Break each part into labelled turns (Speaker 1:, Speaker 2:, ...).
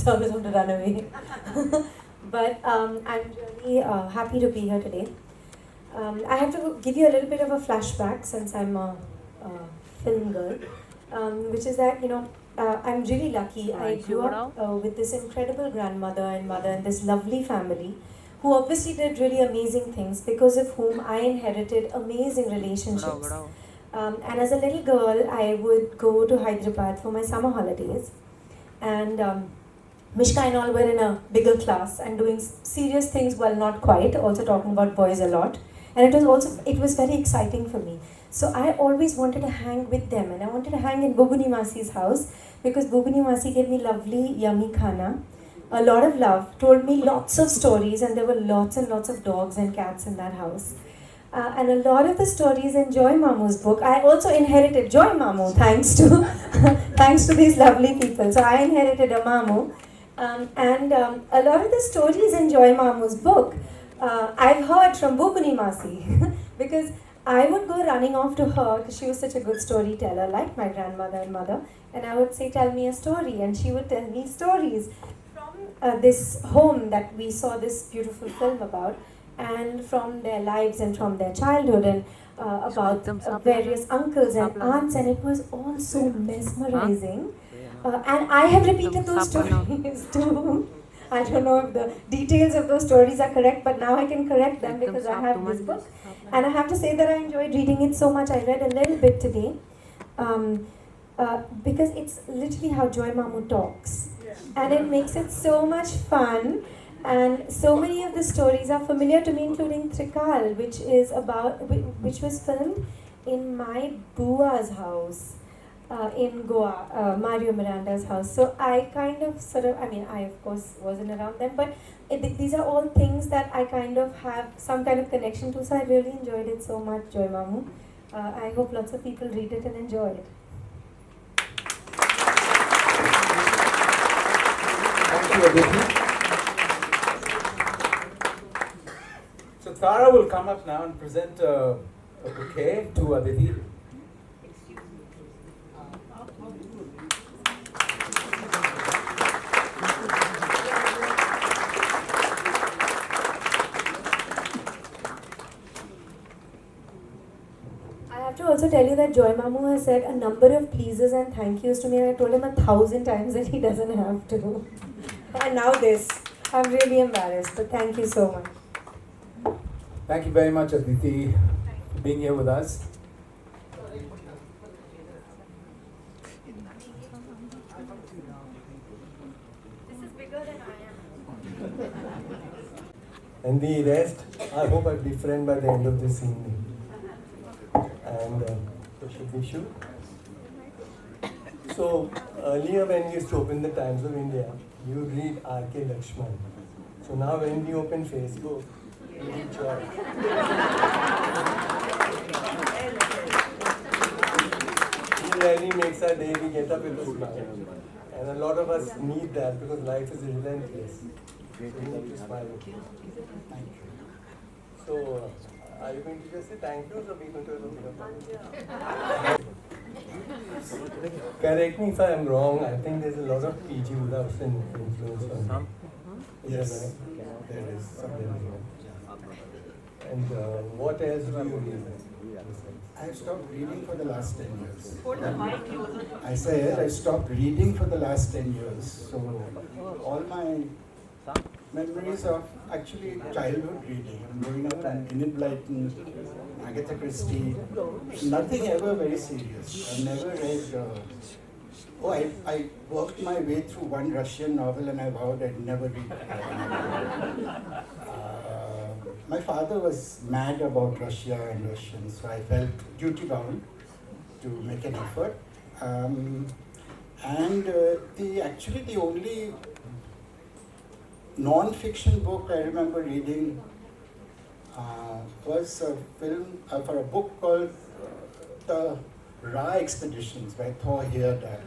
Speaker 1: So I was going to run away. But I'm really happy to be here today. I have to give you a little bit of a flashback since I'm a film girl, which is that, I'm really lucky. I grew up with this incredible grandmother and mother and this lovely family who obviously did really amazing things, because of whom I inherited amazing relationships. And as a little girl, I would go to Hyderabad for my summer holidays. And Mishka and all were in a bigger class and doing serious things, well, not quite, also talking about boys a lot. And it was very exciting for me. So I always wanted to hang with them, and I wanted to hang in Bubuni Masi's house, because Bubuni Masi gave me lovely, yummy khana, a lot of love, told me lots of stories, and there were lots and lots of dogs and cats in that house. And a lot of the stories in Joy Mamu's book, I also inherited Joy Mamu thanks to thanks to these lovely people. So I inherited a Mamu, and a lot of the stories in Joy Mamu's book, I've heard from Bubuni Masi because I would go running off to her because she was such a good storyteller, like my grandmother and mother, and I would say, "Tell me a story," and she would tell me stories from this home that we saw this beautiful film about, and from their lives and from their childhood, and about various uncles and aunts, and it was all so mesmerizing. And I have repeated those stories too. I don't know if the details of those stories are correct, but now I can correct them because I have this book. And I have to say that I enjoyed reading it so much. I read a little bit today because it's literally how Joy Mamu talks. And it makes it so much fun. And so many of the stories are familiar to me, including Trikal, which was filmed in my Bua's house in Goa, Mario Miranda's house. So I kind of I of course wasn't around them, but these are all things that I kind of have some kind of connection to. So I really enjoyed it so much, Joy Mamu. I hope lots of people read it and enjoy it.
Speaker 2: Thank you, Aditi. So Tara will come up now and present a bouquet to Aditi.
Speaker 1: I have to also tell you that Joy Mamu has said a number of pleases and thank yous to me, and I told him 1,000 times that he doesn't have to. And now this. I'm really embarrassed, but thank you so much.
Speaker 2: Thank you very much, Aditi, for being here with us.
Speaker 1: This is bigger than I am.
Speaker 3: And the rest, I hope I'll be friend by the end of this evening. And so should we shoot? So earlier when we used to open the Times of India, you would read R.K. Lakshman. So now when we open Facebook, we read Joy. He really makes our day, we get up with a smile. And a lot of us need that because life is relentless. So we need to smile. Thank you. So, are you going to just say thank you or are we going to have a bit of Correct me if I am wrong, I think there's a lot of P.G. Wodehousian influence on me. Yes, there is something. And what else do you read?
Speaker 4: I stopped reading for the last 10 years. I said I stopped reading for the last 10 years. So all my memories of actually childhood reading. I'm growing up on Enid Blyton, Agatha Christie. Nothing ever very serious. I've never read. I worked my way through one Russian novel and I vowed I'd never read it. My father was mad about Russia and Russians, so I felt duty bound to make an effort. The only non-fiction book I remember reading was a film for a book called The Ra Expeditions by Thor Heyerdahl.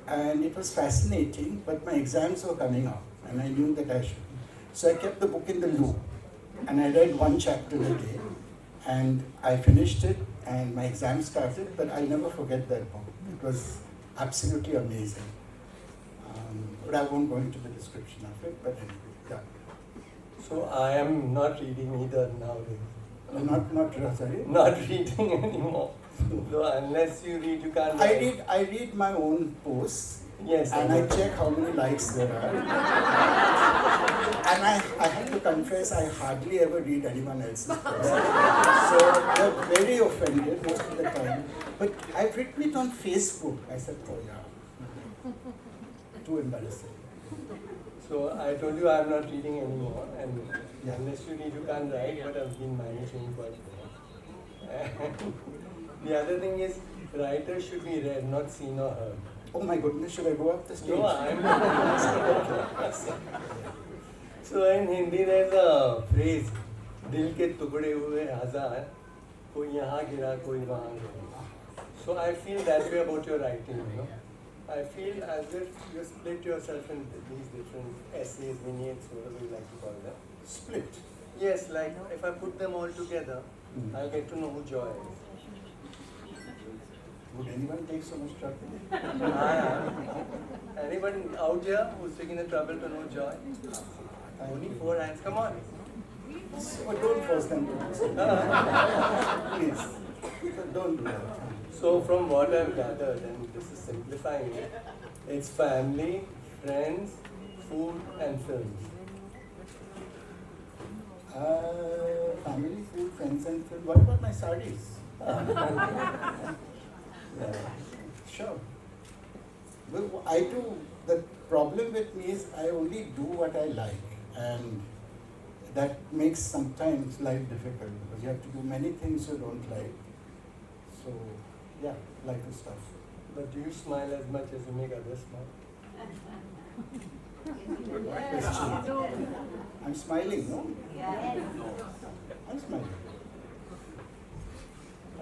Speaker 4: And it was fascinating, but my exams were coming up and I knew that I should. So I kept the book in the loop. And I read one chapter a day, and I finished it, and my exam started, but I'll never forget that book. It was absolutely amazing. But I won't go into the description of it, but anyway, yeah.
Speaker 3: So I am not reading either nowadays.
Speaker 4: Sorry?
Speaker 3: Not reading anymore. So unless you read, you can't write.
Speaker 4: I read my own posts.
Speaker 3: Yes.
Speaker 4: And I check how many likes there are. And I have to confess, I hardly ever read anyone else's posts. So they're very offended most of the time. But I've written it on Facebook. I said, oh yeah. Too embarrassing.
Speaker 3: So I told you I'm not reading anymore. And unless you read, you can't write, but I've been managing quite well. The other thing is, writers should be read, not seen or heard.
Speaker 4: Oh my goodness, should I go up the stage?
Speaker 3: No, I'm not. So in Hindi there's a phrase, दिल के टुकड़े हुए हजार, कोई यहाँ गिरा, कोई वहाँ गिरा. So I feel that way about your writing, you know. I feel as if you split yourself into these different essays, vignettes, whatever you like to call them.
Speaker 4: Split?
Speaker 3: Yes, like if I put them all together, I'll get to know who Joy is.
Speaker 4: Would anyone take so much trouble?
Speaker 3: Anyone out here who's taking the trouble to know Joy? Only 4 hands, come on.
Speaker 4: So don't force them to do so. Please, so don't do that.
Speaker 3: So from what I've gathered, and this is simplifying it, it's family, friends, food and films.
Speaker 4: Family, food, friends and film. What about my sarees? Sure. Well, I do. The problem with me is I only do what I like, and that makes sometimes life difficult because you have to do many things you don't like. So, yeah, life is tough.
Speaker 3: But do you smile as much as you make others smile?
Speaker 4: Question. I'm smiling, no? I'm smiling.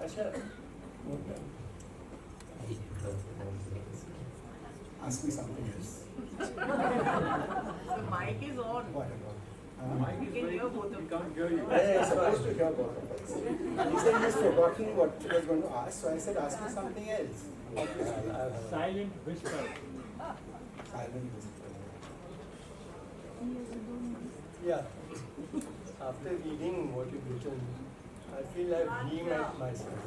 Speaker 3: Asha.
Speaker 4: Ask me something else.
Speaker 5: The mic is on.
Speaker 4: What about?
Speaker 5: We can hear both of you.
Speaker 4: I'm supposed to hear both of us. He said he's forgotten what he was going to ask, so I said, ask me something else.
Speaker 6: Silent whisper.
Speaker 4: Silent whisper.
Speaker 3: Yeah. After reading what you've written, I feel I've re-met myself.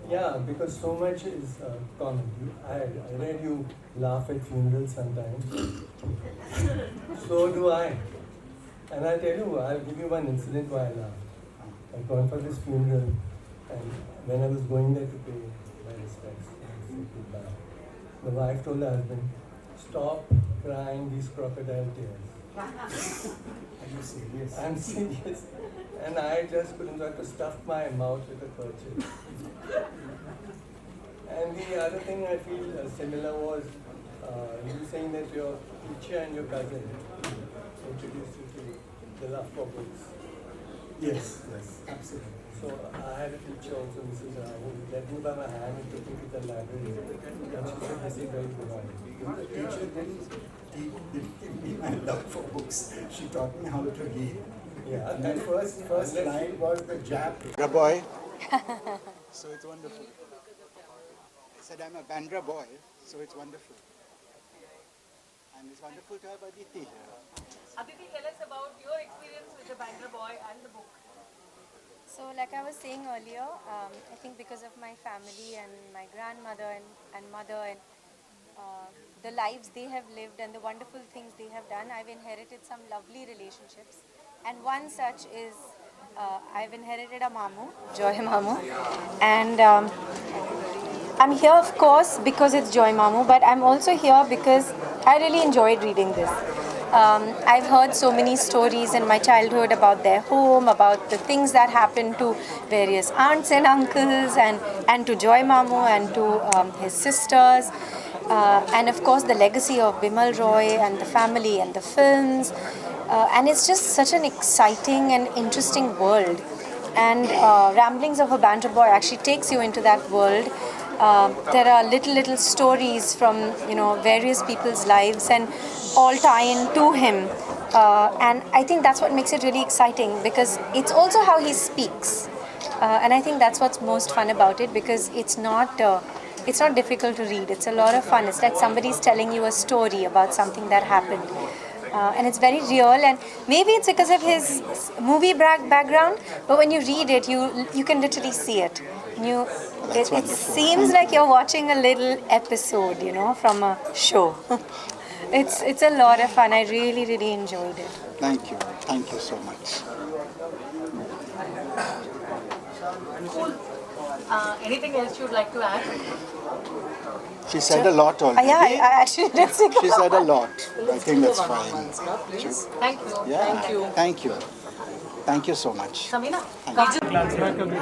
Speaker 3: Yeah, because so much is common. I read you laugh at funerals sometimes. So do I. And I'll tell you, I'll give you one incident why I laughed. I'd gone for this funeral, and when I was going there to pay my respects and say goodbye, the wife told the husband, stop crying these crocodile tears.
Speaker 4: Are you serious?
Speaker 3: I'm serious. And I just couldn't try to stuff my mouth with a kerchief. And the other thing I feel similar was you saying that your teacher and your cousin introduced you to the love for books.
Speaker 4: Yes, yes, absolutely.
Speaker 3: So I had a teacher also, Mrs. who led me by my hand and took me to the library. And she said, this is very good.
Speaker 4: The teacher didn't give me my love for books. She taught me how to read.
Speaker 3: Yeah,
Speaker 4: And my first line was the Jap. Boy. So it's wonderful. I said I'm a Bandra boy, so it's wonderful. And it's wonderful to have Aditi here.
Speaker 5: Aditi, tell us about your experience with the Bandra boy and the book.
Speaker 1: So, like I was saying earlier, I think because of my family and my grandmother and mother and the lives they have lived and the wonderful things they have done, I've inherited some lovely relationships. And one such is I've inherited a mamu, Joy Mamu. And I'm here, of course, because it's Joy Mamu, but I'm also here because I really enjoyed reading this. I've heard so many stories in my childhood about their home, about the things that happened to various aunts and uncles, and to Joy Mamu and to his sisters. And of course, the legacy of Bimal Roy and the family and the films. And it's just such an exciting and interesting world. And Ramblings of a Bandra Boy actually takes you into that world. There are little stories from various people's lives and all tie in to him. And I think that's what makes it really exciting because it's also how he speaks. And I think that's what's most fun about it because it's not difficult to read. It's a lot of fun. It's like somebody's telling you a story about something that happened. And it's very real, and maybe it's because of his movie background, but when you read it, you can literally see it. It seems like you're watching a little episode, from a show. It's a lot of fun. I really enjoyed it.
Speaker 4: Thank you so much.
Speaker 5: Cool. Anything else you'd like to add?
Speaker 4: She said a lot already.
Speaker 1: Yeah, I actually did say
Speaker 4: She said a lot. I think that's fine.
Speaker 5: Thank you.
Speaker 4: Yeah. Thank you. Thank you so much.
Speaker 5: Samina?
Speaker 6: Glance back of the